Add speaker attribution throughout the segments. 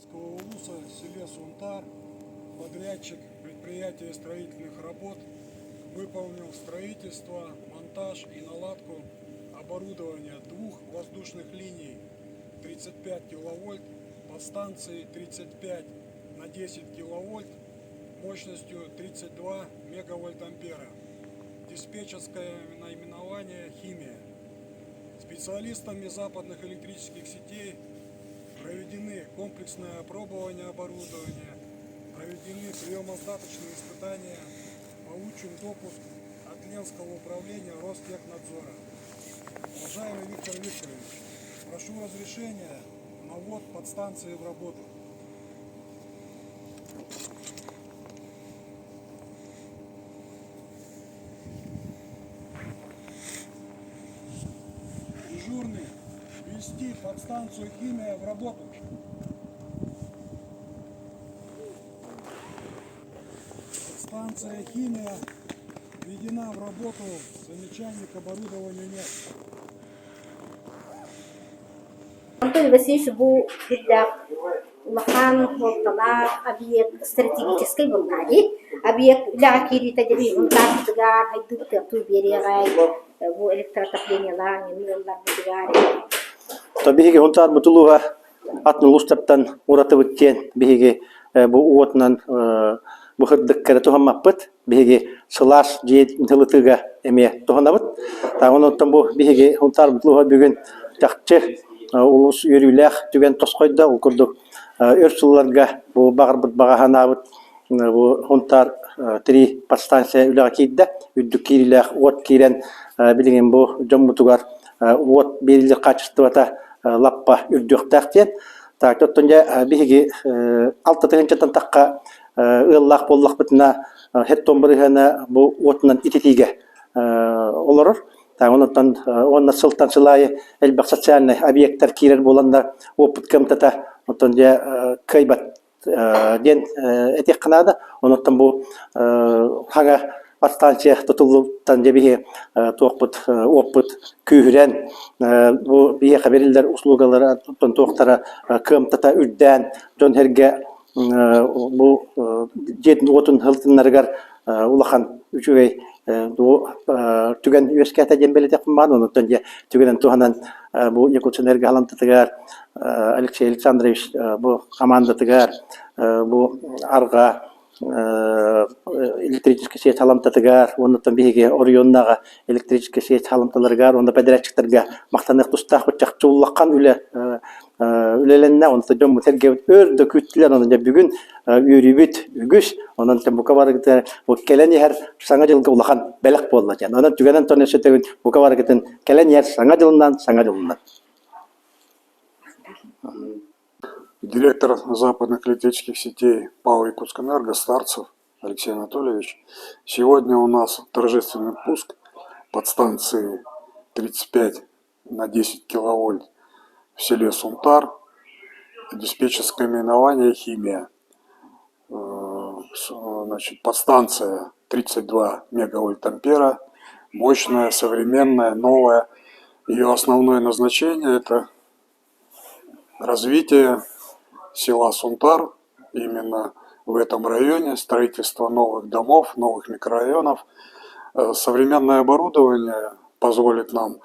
Speaker 1: УСа в селе Сунтар подрядчик предприятия строительных работ выполнил строительство, монтаж и наладку оборудования двух воздушных линий 35 киловольт подстанции 35 на 10 киловольт мощностью 32 мегавольт ампера. Диспетчерское наименование «Химия». Специалистами западных электрических сетей проведены комплексное опробование оборудования, проведены приемо-сдаточные испытания, получен допуск от Ленского управления Ростехнадзора. Уважаемый Виктор Викторович, прошу разрешения на ввод подстанции в работу. Дежурный, ввести подстанцию «Химия» в работу. Подстанция «Химия» введена в работу, замечаний к оборудованию нет.
Speaker 2: Bu tidak makan hotelar abiek strategis bunadi abiek ila kiri tajri untar tegar itu tu biari gai bu elektrik taplenya la ni yollar tegar
Speaker 3: Tabii ki huntar mutluha atны lustaptan uratып өткен биһиги бу уотнан бу хырдыккара тухаммаппыт биһиги сылаш жеет тылытыга эме туханабыт та онуттан бу биһиги huntar mutluha бүгүн жакчы улус үйрүлэх түген тоскойда ул курдук өрсулларга бу багырбыт багаханабыт бу huntar три подстанция үлага кийде үддүк кирилэх уот кирен билген бу жоммутугар уот берилер качеството лаппа үрдүктактен так тоттонja биһиги алты тыгынчатан такка ыллах боллах бытына хеттон бырыгана бу уотунан ититиге олорор та онуттан онна сылтан сылайы элбак социальный объекттер кирер боланда опыт комитета оттонja кайбат ден этек кынада онуттан бу хага подстанция тутулуттан жебиги тоокпут опыт күйрен бу бие хаберлер услугалары тоттон токтара комитета үрдән жон херге бу жетин отун хылтыннаргар улахан үчүгей түген университета жембелете кумман онуттан же түгенен туханан бу якутсенерге алантытыгар Алексей Александрович бу командатыгар бу арга электрический сеть халамтатыгар, онуттан биһиги Орионнага электрический сеть халамталаргар, онда подрядчиктарга мактанык тустах бычак чуллаккан үлеленне, онда жом терге өрдө күттүлөр, онда бүгүн үйрүбүт үгүс, ондан бука барыгытын бу келен яр саңа жылга улахан белек болду жана. Ондан түгенен тонесетеген бука барыгытын келен яр саңа жылынан.
Speaker 1: Директор западных электрических сетей ПАО «Якутскэнерго» Старцев Алексей Анатольевич. Сегодня у нас торжественный пуск подстанции 35 на 10 киловольт в селе Сунтар. Диспетчерское наименование «Химия». Значит, подстанция 32 мегавольт ампера, мощная, современная, новая. Ее основное назначение – это развитие села Сунтар, именно в этом районе, строительство новых домов, новых микрорайонов. Современное оборудование позволит нам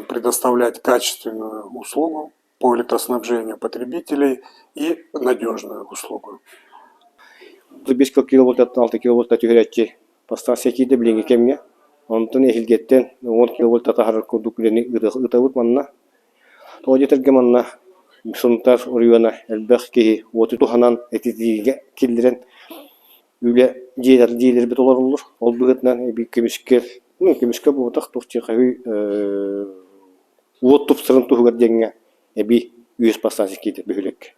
Speaker 1: предоставлять качественную услугу по электроснабжению потребителей и надежную услугу.
Speaker 4: 5 киловольттан 6 киловольтта төгөрәтче подстанция кийде билеге кемге. Онтон эхилгеттен 10 киловольтта тахар курдуклени ытабыт манна. Тоҗетерге манна Сунтар Ориона элбэх ки вот туханан этитиге килдерен үле жейлер бит олар. Ол бүгетнән бик кемишкер бу тах тухчы хай вот тупсырын тугар деңгә би үз подстанция кийде бүлек.